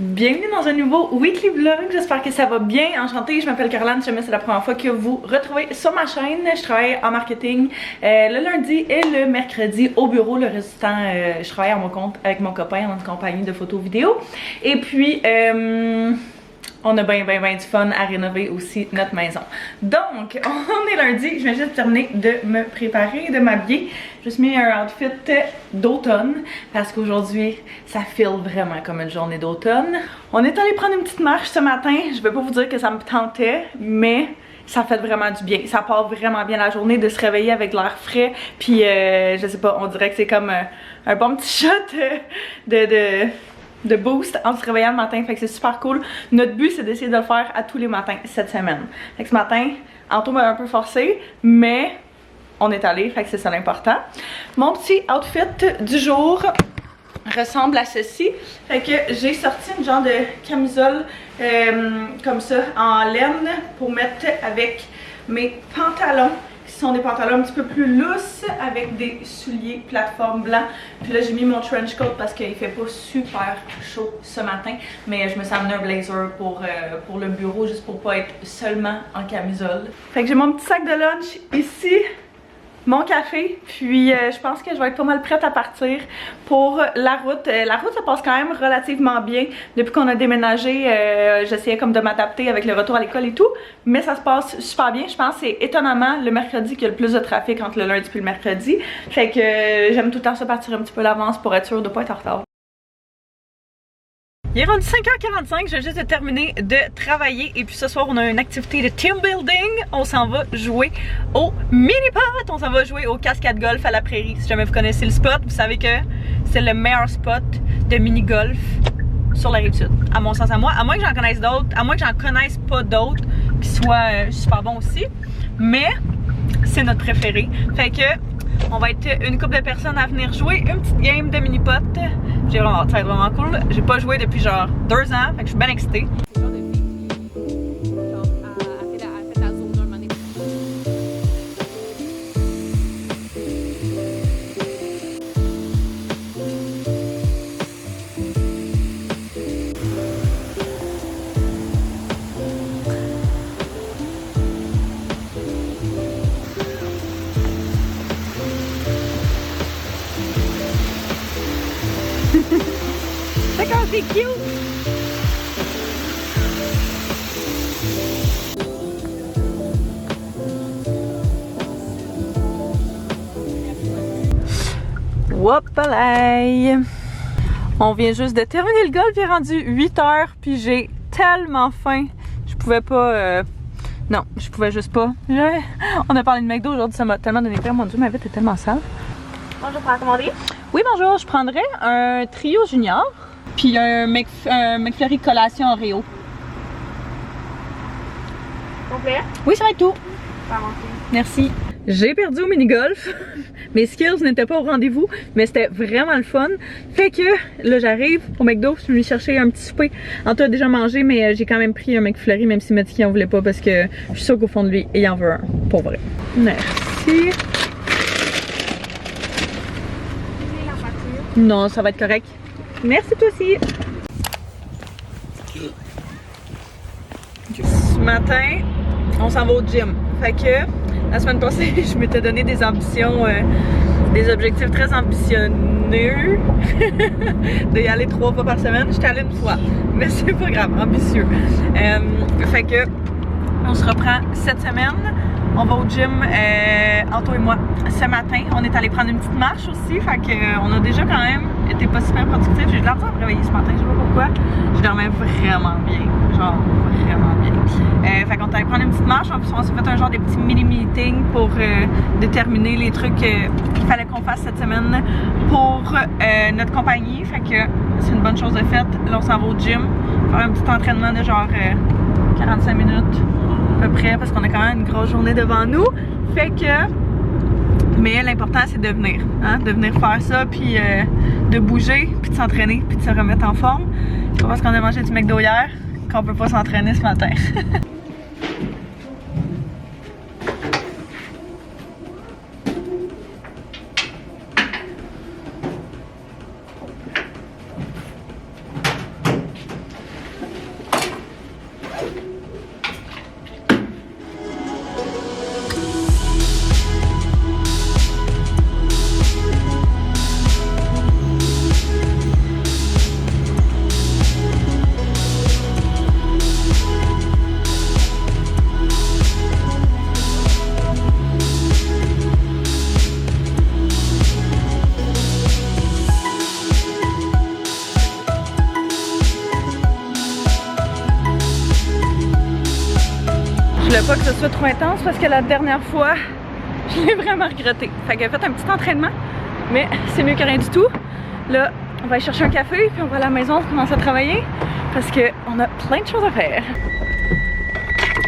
Bienvenue dans un nouveau weekly vlog, j'espère que ça va bien. Enchantée, je m'appelle Caroline, si jamais c'est la première fois que vous retrouvez sur ma chaîne. Je travaille en marketing le lundi et le mercredi au bureau. Le reste du temps, je travaille à mon compte avec mon copain dans une compagnie de photos vidéo. Et puis, on a bien du fun à rénover aussi notre maison. Donc, on est lundi, je viens juste terminer de me préparer, de m'habiller. Je me suis mis un outfit d'automne parce qu'aujourd'hui, ça file vraiment comme une journée d'automne. On est allé prendre une petite marche ce matin. Je vais pas vous dire que ça me tentait, mais ça fait vraiment du bien. Ça part vraiment bien la journée de se réveiller avec l'air frais. Puis, je sais pas, on dirait que c'est comme un bon petit shot de boost en se réveillant le matin, fait que c'est super cool. Notre but c'est d'essayer de le faire à tous les matins cette semaine. Fait que ce matin, Anto m'a un peu forcé, mais on est allé, fait que c'est ça l'important. Mon petit outfit du jour ressemble à ceci. Fait que j'ai sorti une genre de camisole comme ça en laine pour mettre avec mes pantalons. Ce sont des pantalons un petit peu plus lousses avec des souliers plateforme blancs. Puis là j'ai mis mon trench coat parce qu'il fait pas super chaud ce matin. Mais je me suis amené un blazer pour le bureau juste pour pas être seulement en camisole. Fait que j'ai mon petit sac de lunch ici. Mon café, puis je pense que je vais être pas mal prête à partir pour la route. La route ça passe quand même relativement bien. Depuis qu'on a déménagé, j'essayais comme de m'adapter avec le retour à l'école et tout, mais ça se passe super bien. Je pense que c'est étonnamment le mercredi qu'il y a le plus de trafic entre le lundi puis le mercredi. Fait que j'aime tout le temps ça partir un petit peu à l'avance pour être sûre de pas être en retard. Il est rendu 5h45, je viens juste de terminer de travailler et puis ce soir on a une activité de team building. On s'en va jouer au mini-pot, on s'en va jouer au cascade golf à la prairie. Si jamais vous connaissez le spot, vous savez que c'est le meilleur spot de mini-golf sur la Rive-Sud, à mon sens à moi. À moins que j'en connaisse d'autres, à moins que j'en connaisse pas d'autres qui soient super bons aussi. Mais c'est notre préféré. Fait que on va être une couple de personnes à venir jouer une petite game de mini-pot. J'ai vraiment hâte, ça va être vraiment cool. J'ai pas joué depuis genre 2 ans, fait que je suis bien excitée. D'accord, c'est cute! Whoopalaï! On vient juste de terminer le golf, il est rendu 8h, puis j'ai tellement faim. Je pouvais pas... Non, je pouvais juste pas. On a parlé de McDo aujourd'hui, ça m'a tellement donné faim. Mon Dieu, ma vie est tellement sale. Bonjour, pour commander? Oui, bonjour, je prendrais un trio junior, puis un McFlurry collation Oreo. Complet? Oui, ça va être tout. Ça va manquer. Merci. J'ai perdu au mini-golf. Mes skills n'étaient pas au rendez-vous, mais c'était vraiment le fun. Fait que là, j'arrive au McDo, je suis venue chercher un petit souper. Anto a déjà mangé, mais j'ai quand même pris un McFlurry, même s'il m'a dit qu'il en voulait pas, parce que je suis sûre qu'au fond de lui, il en veut un, pour vrai. Merci. Non, ça va être correct. Merci toi aussi. Ce matin, on s'en va au gym. Fait que la semaine passée, je m'étais donné des ambitions, des objectifs très ambitionneux d'y aller 3 fois par semaine. J'étais allée 1 fois, mais c'est pas grave, ambitieux. Fait que on se reprend cette semaine. On va au gym, Anto et moi, ce matin. On est allé prendre une petite marche aussi, fait que on a déjà quand même été pas super productifs. J'ai eu de l'argent à me réveiller ce matin, je sais pas pourquoi. Je dormais vraiment bien, genre vraiment bien. Fait qu'on est allé prendre une petite marche, on s'est fait un genre de petit mini-meeting pour déterminer les trucs qu'il fallait qu'on fasse cette semaine pour notre compagnie. Fait que c'est une bonne chose de faite. Là on s'en va au gym, faire un petit entraînement de genre 45 minutes. À peu près parce qu'on a quand même une grosse journée devant nous. Fait que, mais l'important c'est de venir, hein, de venir faire ça, puis de bouger, puis de s'entraîner, puis de se remettre en forme. C'est pas parce qu'on a mangé du McDo hier qu'on peut pas s'entraîner ce matin. voulais pas que ce soit trop intense parce que la dernière fois, je l'ai vraiment regretté. Fait que j'ai fait un petit entraînement, mais c'est mieux que rien du tout. Là, on va aller chercher un café, puis on va à la maison commencer à travailler parce qu'on a plein de choses à faire.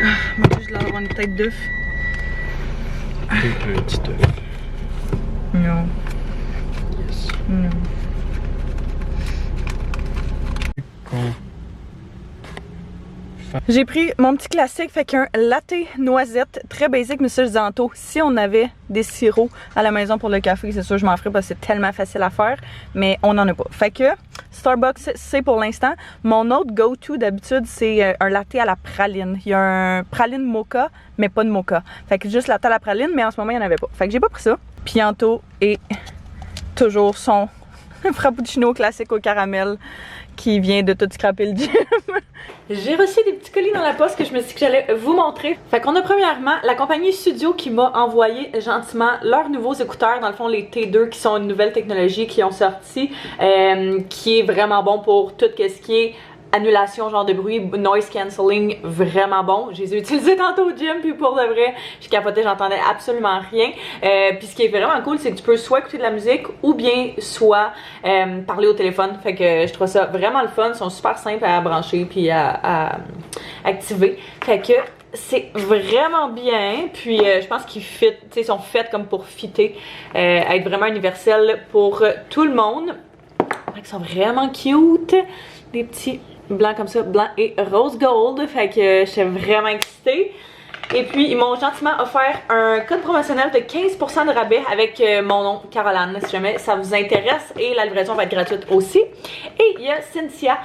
Ah, mon Dieu, je dois avoir une tête d'œuf. Un petit œuf. Non. Yes. Non. J'ai pris mon petit classique, fait qu'un latte noisette, très basique, mais ça je disais tantôt, si on avait des sirops à la maison pour le café, c'est sûr je m'en ferais parce que c'est tellement facile à faire, mais on n'en a pas. Fait que Starbucks, c'est pour l'instant. Mon autre go-to d'habitude, c'est un latte à la praline. Il y a un praline mocha, mais pas de mocha. Fait que juste latte à la praline, mais en ce moment il n'y en avait pas. Fait que j'ai pas pris ça. Pianto et toujours son frappuccino classique au caramel qui vient de tout scraper le gym. J'ai reçu des petits colis dans la poste que je me suis dit que j'allais vous montrer. Fait qu'on a premièrement la compagnie Studio qui m'a envoyé gentiment leurs nouveaux écouteurs, dans le fond les T2 qui sont une nouvelle technologie qui ont sorti, qui est vraiment bon pour tout ce qui est annulation genre de bruit, noise cancelling, vraiment bon. Je les ai utilisés tantôt au gym, puis pour de vrai, je capotais, j'entendais absolument rien. Puis ce qui est vraiment cool, c'est que tu peux soit écouter de la musique ou bien soit parler au téléphone. Fait que je trouve ça vraiment le fun. Ils sont super simples à brancher puis à activer. Fait que c'est vraiment bien, puis je pense qu'ils fit, ils sont faits comme pour fitter, être vraiment universels pour tout le monde. Ils sont vraiment cute, des petits blancs comme ça, blanc et rose gold, fait que j'étais vraiment excitée. Et puis ils m'ont gentiment offert un code promotionnel de 15% de rabais avec mon nom Caroline, si jamais ça vous intéresse, et la livraison va être gratuite aussi. Et il y a Cynthia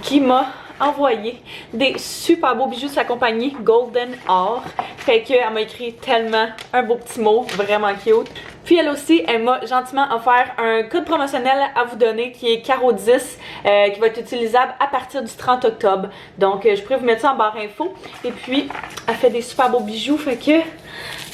qui m'a envoyé des super beaux bijoux de sa compagnie Golden Or. Fait qu'elle m'a écrit tellement un beau petit mot, vraiment cute. Puis elle aussi, elle m'a gentiment offert un code promotionnel à vous donner qui est CARO10, qui va être utilisable à partir du 30 octobre. Donc je pourrais vous mettre ça en barre info. Et puis elle fait des super beaux bijoux, fait que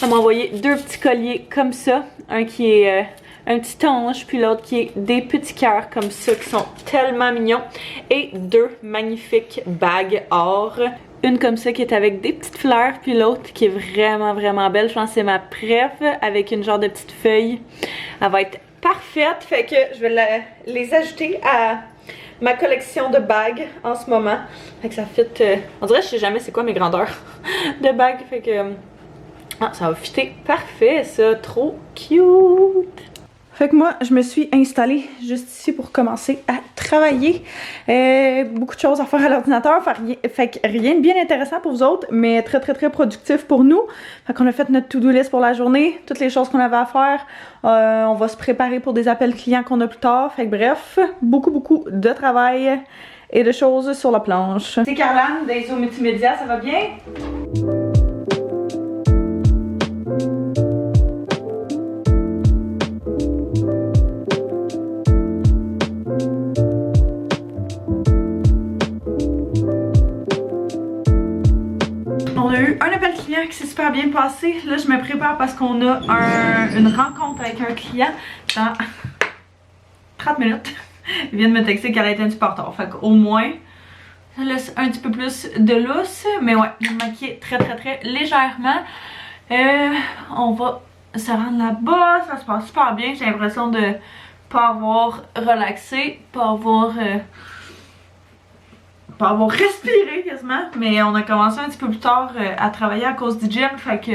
elle m'a envoyé deux petits colliers comme ça. Un qui est un petit ange, puis l'autre qui est des petits cœurs comme ça qui sont tellement mignons. Et deux magnifiques bagues or. Une comme ça qui est avec des petites fleurs, puis l'autre qui est vraiment belle. Je pense que c'est ma préf avec une genre de petite feuille. Elle va être parfaite, fait que je vais les ajouter à ma collection de bagues en ce moment. Fait que ça fit. On dirait que je sais jamais c'est quoi mes grandeurs de bagues, fait que ça va fitter parfait ça, trop cute. Fait que moi, je me suis installée juste ici pour commencer à travailler. Beaucoup de choses à faire à l'ordinateur. Fait que rien de bien intéressant pour vous autres, mais très productif pour nous. Fait qu'on a fait notre to-do list pour la journée, toutes les choses qu'on avait à faire. On va se préparer pour des appels clients qu'on a plus tard. Fait que bref, beaucoup de travail et de choses sur la planche. C'est Caroline des Zoom Multimédia, ça va bien? On a eu un appel client qui s'est super bien passé. Là, je me prépare parce qu'on a une rencontre avec un client dans 30 minutes. Il vient de me texter qu'elle a été un petit peu en retard. Fait qu'au moins, ça laisse un petit peu plus de lousse. Mais ouais, je me maquille très légèrement. On va se rendre là-bas. Ça se passe super bien. J'ai l'impression de pas avoir relaxé, pas avoir respiré quasiment, mais on a commencé un petit peu plus tard à travailler à cause du gym, fait que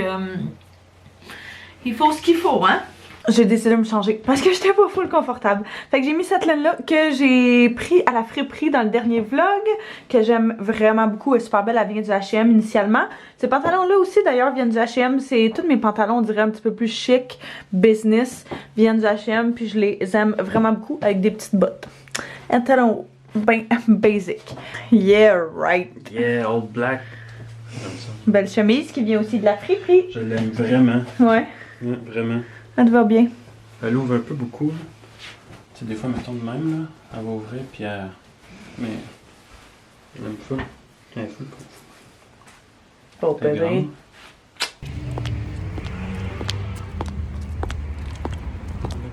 il faut ce qu'il faut, hein. J'ai décidé de me changer parce que j'étais pas full confortable. Fait que j'ai mis cette laine-là que j'ai pris à la friperie dans le dernier vlog, que j'aime vraiment beaucoup, elle est super belle, elle vient du H&M initialement. Ces pantalons-là aussi d'ailleurs viennent du H&M, c'est tous mes pantalons on dirait un petit peu plus chic, business, viennent du H&M, puis je les aime vraiment beaucoup avec des petites bottes. Un talon ben basic. Yeah, right. Yeah, all black. Comme ça. Belle chemise qui vient aussi de la friperie. Je l'aime vraiment. Ouais. Ouais, vraiment. Elle te va bien. Elle ouvre un peu beaucoup. Tu sais, des fois, mettons de même, là, elle va ouvrir, puis elle... Mais... Elle aime full. Elle est full. Oh, bébé.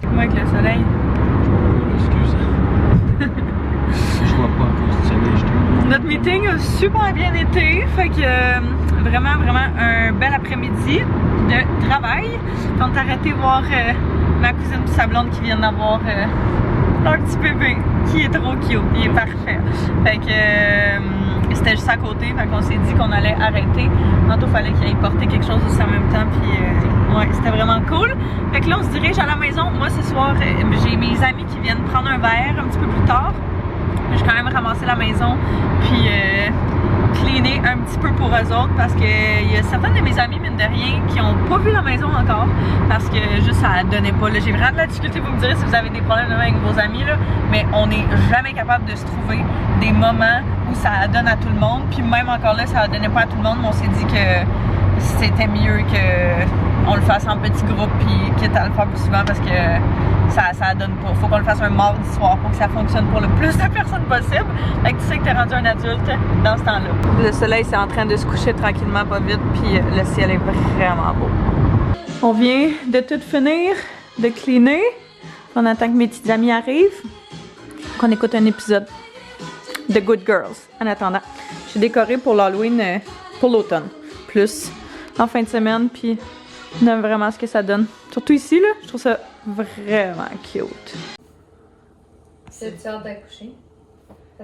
Comment avec le soleil? Je vois pas à cause du soleil, je trouve. Notre meeting a super bien été, fait que vraiment un bel après-midi de travail. On est arrêté voir ma cousine et sa blonde qui viennent d'avoir leur petit bébé qui est trop cute, il est parfait. Fait que c'était juste à côté, fait qu'on s'est dit qu'on allait arrêter. Tantôt fallait qu'il aille porter quelque chose aussi en même temps, puis ouais, c'était vraiment cool. Fait que là on se dirige à la maison. Moi ce soir j'ai mes amis qui viennent prendre un verre un petit peu plus tard. J'ai quand même ramassé la maison, puis cleaner un petit peu pour eux autres parce que il y a certaines de mes amies, mine de rien, qui ont pas vu la maison encore parce que juste ça donnait pas. J'ai vraiment de la difficulté, vous me direz si vous avez des problèmes avec vos amis, là, mais on n'est jamais capable de se trouver des moments où ça donne à tout le monde. Puis même encore là, ça donnait pas à tout le monde, mais on s'est dit que c'était mieux qu'on le fasse en petit groupe puis quitte à le faire plus souvent parce que ça donne pas. Faut qu'on le fasse un mardi soir pour que ça fonctionne pour le plus de personnes possible. Fait que tu sais que t'es rendu un adulte dans ce temps-là. Le soleil c'est en train de se coucher tranquillement, pas vite, puis le ciel est vraiment beau. On vient de tout finir, de cleaner. On attend que mes petites amies arrivent. Qu'on écoute un épisode de Good Girls. En attendant, j'ai décoré pour l'Halloween, pour l'automne. Plus en fin de semaine, puis on aime vraiment ce que ça donne. Surtout ici, là, je trouve ça vraiment cute. C'est-tu hâte d'accoucher?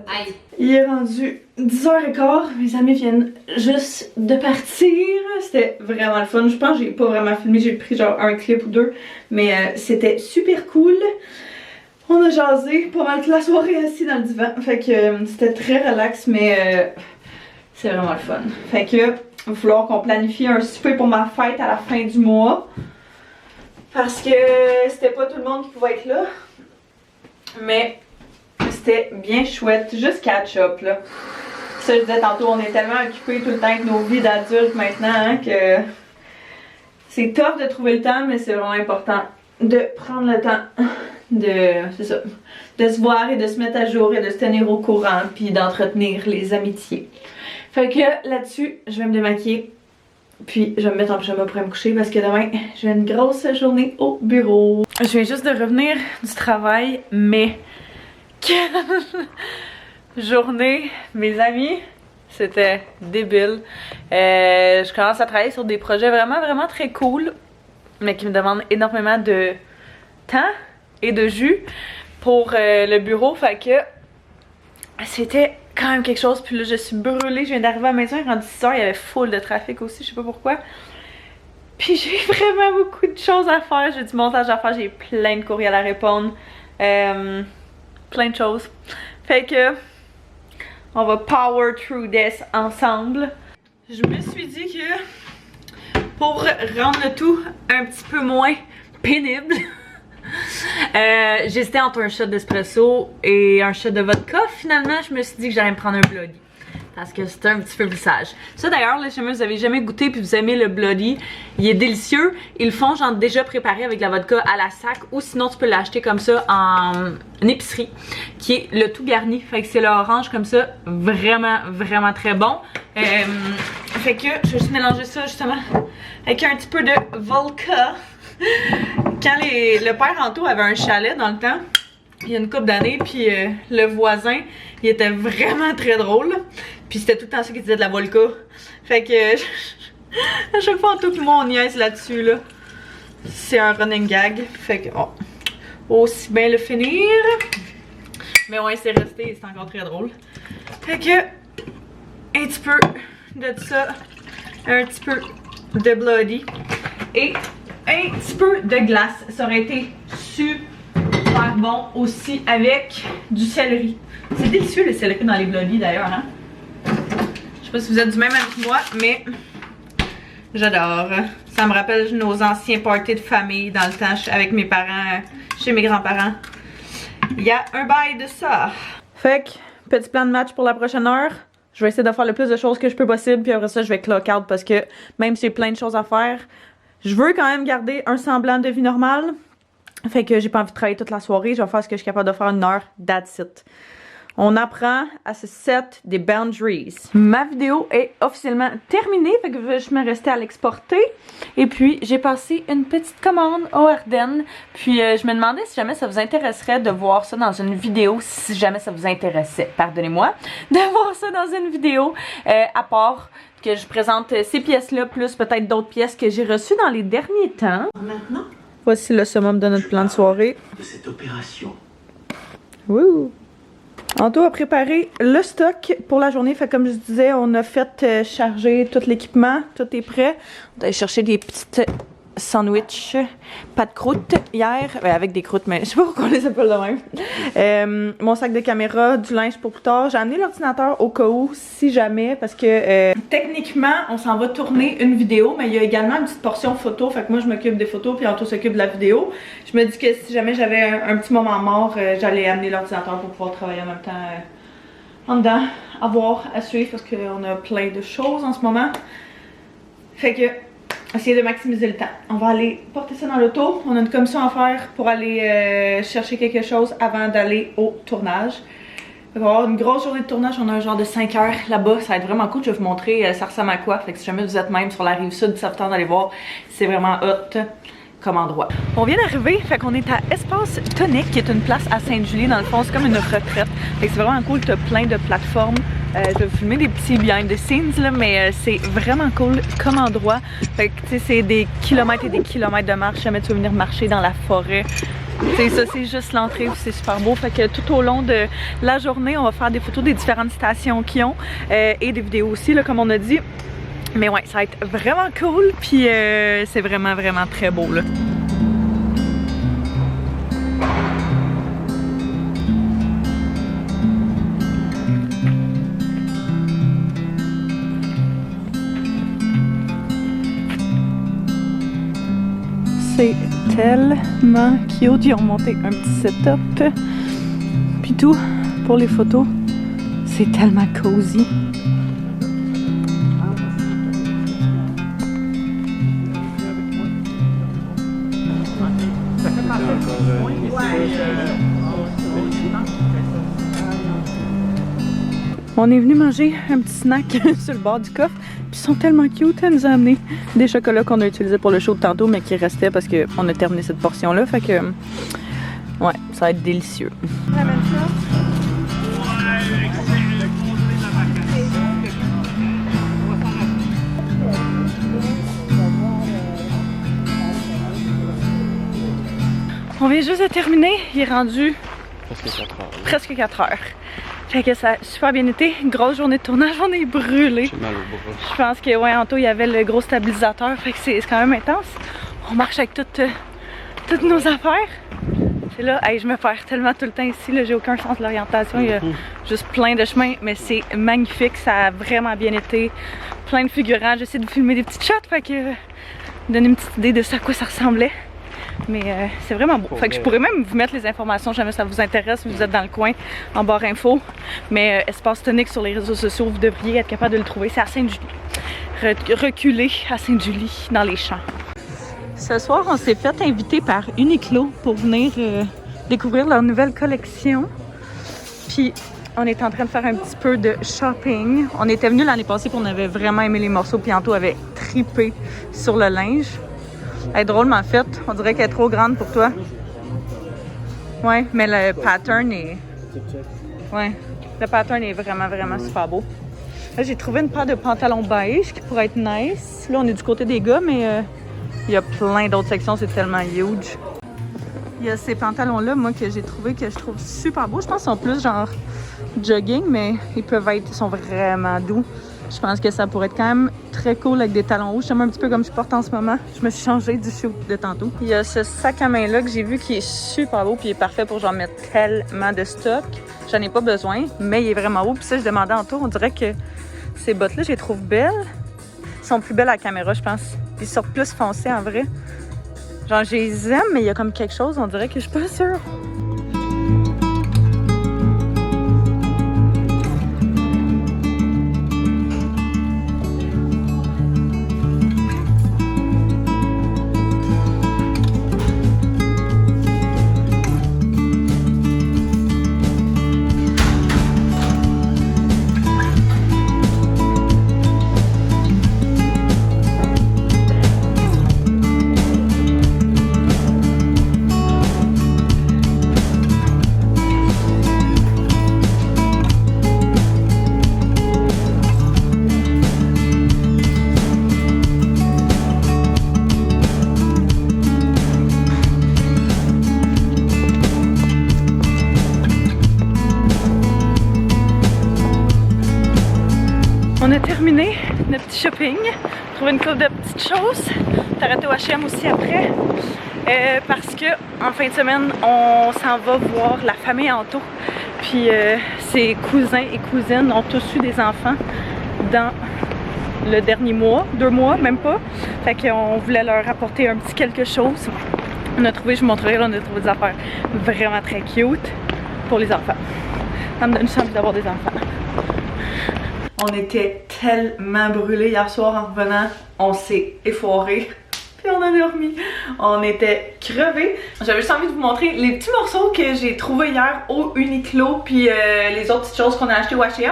Aïe! Il est rendu 10h15, mes amis viennent juste de partir. C'était vraiment le fun. Je pense que j'ai pas vraiment filmé, j'ai pris genre un clip ou deux, mais c'était super cool. On a jasé pas mal toute la soirée assis dans le divan, fait que c'était très relax, mais c'est vraiment le fun. Fait que il va falloir qu'on planifie un souper pour ma fête à la fin du mois. Parce que c'était pas tout le monde qui pouvait être là. Mais c'était bien chouette. Juste catch up là. Ça je disais tantôt, on est tellement occupés tout le temps avec nos vies d'adultes maintenant hein, que c'est tough de trouver le temps, mais c'est vraiment important de prendre le temps c'est ça, de se voir et de se mettre à jour et de se tenir au courant puis d'entretenir les amitiés. Fait que là-dessus, je vais me démaquiller. Puis je vais me mettre en pyjama pour aller me coucher parce que demain, j'ai une grosse journée au bureau. Je viens juste de revenir du travail, mais quelle journée, mes amis! C'était débile. Je commence à travailler sur des projets vraiment très cool, mais qui me demandent énormément de temps et de jus pour le bureau. Fait que c'était quand même quelque chose, puis là je suis brûlée, je viens d'arriver à la maison, il est rendu 6h, il y avait full de trafic aussi, je sais pas pourquoi. Puis j'ai vraiment beaucoup de choses à faire, j'ai du montage à faire, j'ai plein de courriels à répondre, plein de choses. Fait que on va power through this ensemble. Je me suis dit que pour rendre le tout un petit peu moins pénible, j'hésitais entre un shot d'espresso et un shot de vodka. Finalement, je me suis dit que j'allais me prendre un Bloody parce que c'était un petit peu plus sage. Ça d'ailleurs, là, si vous avez jamais goûté puis vous aimez le Bloody, il est délicieux. Ils le font genre déjà préparé avec la vodka à la sac ou sinon tu peux l'acheter comme ça en épicerie qui est le tout garni. Fait que c'est l'orange comme ça, vraiment très bon. Fait que je vais juste mélanger ça justement avec un petit peu de vodka. Quand le père Anto avait un chalet dans le temps, il y a une couple d'années, puis le voisin, il était vraiment très drôle. Puis c'était tout le temps ça qui disait de la vodka. Fait que à chaque fois Anto et moi on niaise là-dessus là. C'est un running gag. Fait que aussi bien le finir. Mais ouais, c'est resté, c'est encore très drôle. Fait que un petit peu de ça, un petit peu de Bloody et un petit peu de glace. Ça aurait été super bon aussi avec du céleri. C'est délicieux le céleri dans les Bloody d'ailleurs, hein? Je sais pas si vous êtes du même avec moi, mais j'adore. Ça me rappelle nos anciens parties de famille dans le temps avec mes parents, chez mes grands-parents. Il y a un bail de ça. Fait que, petit plan de match pour la prochaine heure. Je vais essayer de faire le plus de choses que je peux possible, puis après ça je vais clock out parce que même si j'ai plein de choses à faire, je veux quand même garder un semblant de vie normale. Fait que j'ai pas envie de travailler toute la soirée. Je vais faire ce que je suis capable de faire une heure. That's it. On apprend à se set des boundaries. Ma vidéo est officiellement terminée. Fait que je vais juste me rester à l'exporter. Et puis j'ai passé une petite commande au Ardennes. Puis je me demandais si jamais ça vous intéresserait de voir ça dans une vidéo. Si jamais ça vous intéressait, pardonnez-moi, de voir ça dans une vidéo. À part que je présente ces pièces-là, plus peut-être d'autres pièces que j'ai reçues dans les derniers temps. Maintenant, Voici le summum de notre plan de soirée. de cette opération. Wouh! Anto a préparé le stock pour la journée. Fait comme je disais, on a fait charger tout l'équipement. Tout est prêt. On est allé chercher des petites sandwichs, pas de croûte hier. Avec des croûtes, mais je sais pas pourquoi on les appelle de même. Mon sac de caméra, du linge pour plus tard. J'ai amené l'ordinateur au cas où, si jamais, parce que techniquement, on s'en va tourner une vidéo, mais il y a également une petite portion photo. Fait que moi, je m'occupe des photos, puis Anto s'occupe de la vidéo. Je me dis que si jamais j'avais un petit moment mort, j'allais amener l'ordinateur pour pouvoir travailler en même temps en dedans, à voir, à suivre, parce qu'on a plein de choses en ce moment. Fait que essayer de maximiser le temps. On va aller porter ça dans l'auto. On a une commission à faire pour aller chercher quelque chose avant d'aller au tournage. On va avoir une grosse journée de tournage. On a un genre de 5 heures là-bas. Ça va être vraiment cool. Je vais vous montrer ça ressemble à quoi. Fait que si jamais vous êtes même sur la rive sud, ça vous tente d'aller voir. C'est vraiment hot comme endroit. On vient d'arriver, fait qu'on est à Espace Tonique, qui est une place à Sainte-Julie. Dans le fond, c'est comme une retraite. Fait que c'est vraiment cool, t'as plein de plateformes. Je vais vous filmer des petits behind the scenes, là, mais c'est vraiment cool comme endroit. Fait que, tu sais, c'est des kilomètres et des kilomètres de marche. Jamais tu veux venir marcher dans la forêt. C'est ça, c'est juste l'entrée, c'est super beau. Fait que tout au long de la journée, on va faire des photos des différentes stations qu'ils ont et des vidéos aussi, là, comme on a dit. Mais ouais, ça va être vraiment cool, puis c'est vraiment, vraiment très beau, là. C'est tellement cute, ils ont monté un petit setup, puis tout pour les photos. C'est tellement cozy. On est venu manger un petit snack sur le bord du coffre, puis ils sont tellement cute. Elle nous a amené des chocolats qu'on a utilisés pour le show de tantôt, mais qui restaient parce qu'on a terminé cette portion-là. Fait que, ouais, ça va être délicieux. On vient juste de terminer, il est rendu presque 4 heures. Fait que ça a super bien été, grosse journée de tournage, on est brûlés. J'ai mal au bras. Je pense que ouais, Anto, il y avait le gros stabilisateur, fait que c'est quand même intense. On marche avec toutes nos affaires. C'est là, hey, je me perds tellement tout le temps ici, j'ai aucun sens de l'orientation, il y a juste plein de chemins, mais c'est magnifique, ça a vraiment bien été. Plein de figurants, j'essaie de filmer des petites shots, fait que donner une petite idée de ça, à quoi ça ressemblait. Mais c'est vraiment beau. Fait que je pourrais même vous mettre les informations, jamais ça vous intéresse, si vous êtes dans le coin, en barre info. Mais Espace Tonique sur les réseaux sociaux, vous devriez être capable de le trouver. C'est à Sainte-Julie. Reculé à Sainte-Julie, dans les champs. Ce soir, on s'est fait inviter par Uniqlo pour venir découvrir leur nouvelle collection. Puis, on est en train de faire un petit peu de shopping. On était venu l'année passée, puis on avait vraiment aimé les morceaux. Puis Anto avait trippé sur le linge. Elle est drôle, mais en fait, on dirait qu'elle est trop grande pour toi. Ouais, mais le pattern est... Ouais, le pattern est vraiment, vraiment super beau. Là, j'ai trouvé une paire de pantalons beige qui pourrait être nice. Là, on est du côté des gars, mais il y a plein d'autres sections, c'est tellement huge. Il y a ces pantalons-là, moi, que j'ai trouvé que je trouve super beaux. Je pense qu'ils sont plus genre jogging, mais ils sont vraiment doux. Je pense que ça pourrait être quand même très cool avec des talons rouges. C'est un petit peu comme je porte en ce moment. Je me suis changée du shoot de tantôt. Il y a ce sac à main là que j'ai vu qui est super beau puis il est parfait pour genre mettre tellement de stock. J'en ai pas besoin, mais il est vraiment beau. Puis ça, je demandais en tour, on dirait que ces bottes là, je les trouve belles. Ils sont plus belles à la caméra, je pense. Ils sortent plus foncés en vrai. Genre, je les aime, mais il y a comme quelque chose, on dirait que je suis pas sûre. On a terminé notre petit shopping, trouvé une couple de petites choses. T'as arrêté au H&M aussi après. Parce que en fin de semaine, on s'en va voir la famille Anto. Puis ses cousins et cousines ont tous eu des enfants dans le dernier mois, 2 mois, même pas. Fait qu'on voulait leur apporter un petit quelque chose. On a trouvé, je vous montrerai, là, on a trouvé des affaires vraiment très cute pour les enfants. Ça me donne envie d'avoir des enfants. On était tellement brûlés hier soir en revenant, on s'est effoirés. Puis on a dormi. On était crevés. J'avais juste envie de vous montrer les petits morceaux que j'ai trouvés hier au Uniqlo puis les autres petites choses qu'on a achetées au H&M.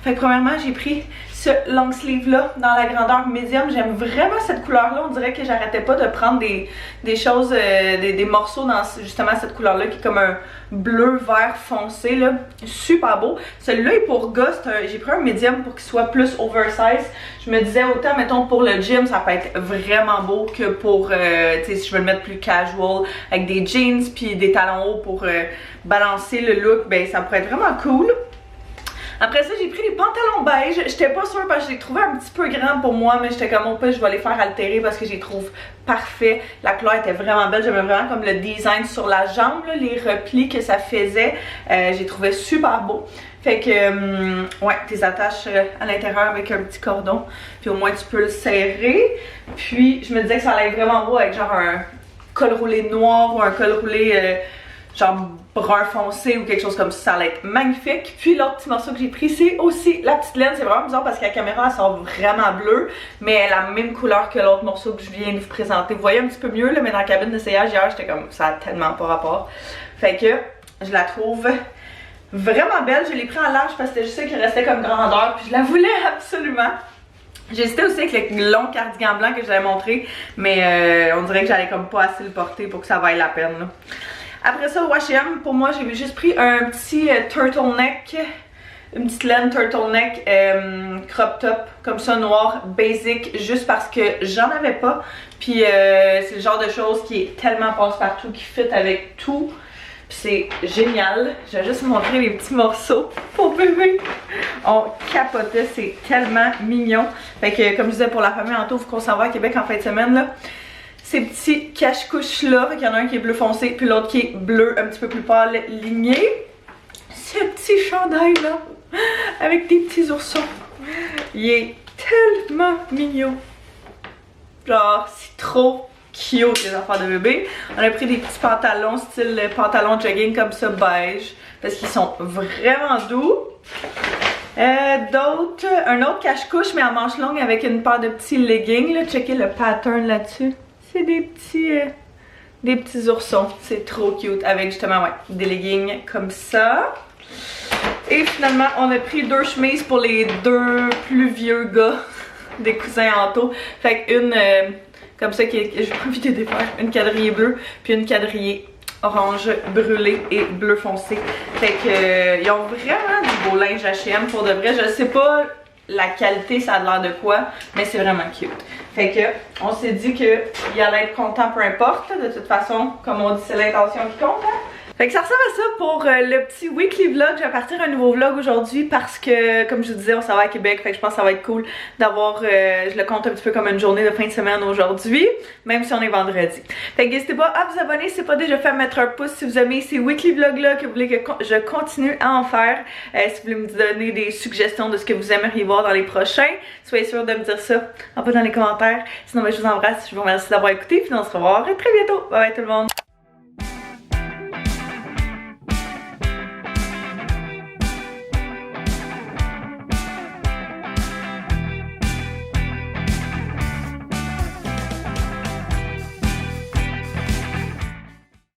Fait que premièrement, j'ai pris ce long sleeve là dans la grandeur médium. J'aime vraiment cette couleur là. On dirait que j'arrêtais pas de prendre des choses, des morceaux dans justement cette couleur là qui est comme un bleu vert foncé là. Super beau. Celui-là est pour gars. J'ai pris un médium pour qu'il soit plus oversize. Je me disais autant mettons pour le gym ça peut être vraiment beau que pour tu sais si je veux le mettre plus casual avec des jeans puis des talons hauts pour balancer le look, ben ça pourrait être vraiment cool. Après ça, j'ai pris les pantalons beige. J'étais pas sûre parce que je les trouvais un petit peu grands pour moi, mais j'étais comme au pire, je vais les faire altérer parce que je les trouve parfaits. La couleur était vraiment belle. J'aimais vraiment comme le design sur la jambe, là, les replis que ça faisait. J'ai trouvé super beau. Fait que, ouais, tes attaches à l'intérieur avec un petit cordon. Puis au moins, tu peux le serrer. Puis, je me disais que ça allait être vraiment beau avec genre un col roulé noir ou un col roulé genre brun foncé ou quelque chose comme ça, ça allait être magnifique. Puis l'autre petit morceau que j'ai pris, c'est aussi la petite laine. C'est vraiment bizarre parce que la caméra elle sort vraiment bleue, mais elle a la même couleur que l'autre morceau que je viens de vous présenter. Vous voyez un petit peu mieux là, mais dans la cabine d'essayage hier, j'étais comme ça a tellement pas rapport. Fait que je la trouve vraiment belle. Je l'ai pris en large parce que je sais qu'il restait comme grandeur, puis je la voulais absolument. J'hésitais aussi avec le long cardigan blanc que je vous avais montré, mais on dirait que j'allais comme pas assez le porter pour que ça vaille la peine là. Après ça, au H&M, pour moi, j'ai juste pris un petit turtleneck, une petite laine turtleneck crop top, comme ça, noir, basic, juste parce que j'en avais pas. Puis c'est le genre de chose qui est tellement passe-partout, qui fit avec tout. Puis c'est génial. Je vais juste vous montrer les petits morceaux pour bébé. On capotait, c'est tellement mignon. Fait que, comme je disais, pour la famille Anto, vous qu'on s'en va à Québec en fin de semaine, là. Ces petits cache-couches là, il y en a un qui est bleu foncé puis l'autre qui est bleu un petit peu plus pâle ligné. Ce petit chandail là, avec des petits oursons, il est tellement mignon. Genre c'est trop cute les affaires de bébé. On a pris des petits pantalons style pantalon jogging comme ça beige parce qu'ils sont vraiment doux. Un autre cache-couche mais en manche longue avec une paire de petits leggings là. Checkez le pattern là-dessus. C'est des petits oursons, c'est trop cute avec justement ouais, des leggings comme ça. Et finalement on a pris 2 chemises pour les 2 plus vieux gars des cousins Anto. Fait qu'une comme ça qui est, j'ai pas envie de défaire, une quadrillée bleue puis une quadrillée orange brûlé et bleu foncé. Fait que ils ont vraiment du beau linge H&M pour de vrai. Je sais pas la qualité ça a l'air de quoi, mais c'est vraiment cute. Fait que on s'est dit qu'il allait être content peu importe. De toute façon, comme on dit, c'est l'intention qui compte. Hein? Fait que ça ressemble à ça pour le petit weekly vlog. Je vais partir un nouveau vlog aujourd'hui parce que, comme je vous disais, on s'en va à Québec. Fait que je pense que ça va être cool d'avoir, je le compte un petit peu comme une journée de fin de semaine aujourd'hui, même si on est vendredi. Fait que n'hésitez pas à vous abonner si c'est pas déjà fait, à mettre un pouce si vous aimez ces weekly vlogs là, que vous voulez que je continue à en faire. Si vous voulez me donner des suggestions de ce que vous aimeriez voir dans les prochains, soyez sûr de me dire ça en bas dans les commentaires. Sinon, ben, je vous embrasse, je vous remercie d'avoir écouté, puis on se revoit très bientôt. Bye bye tout le monde!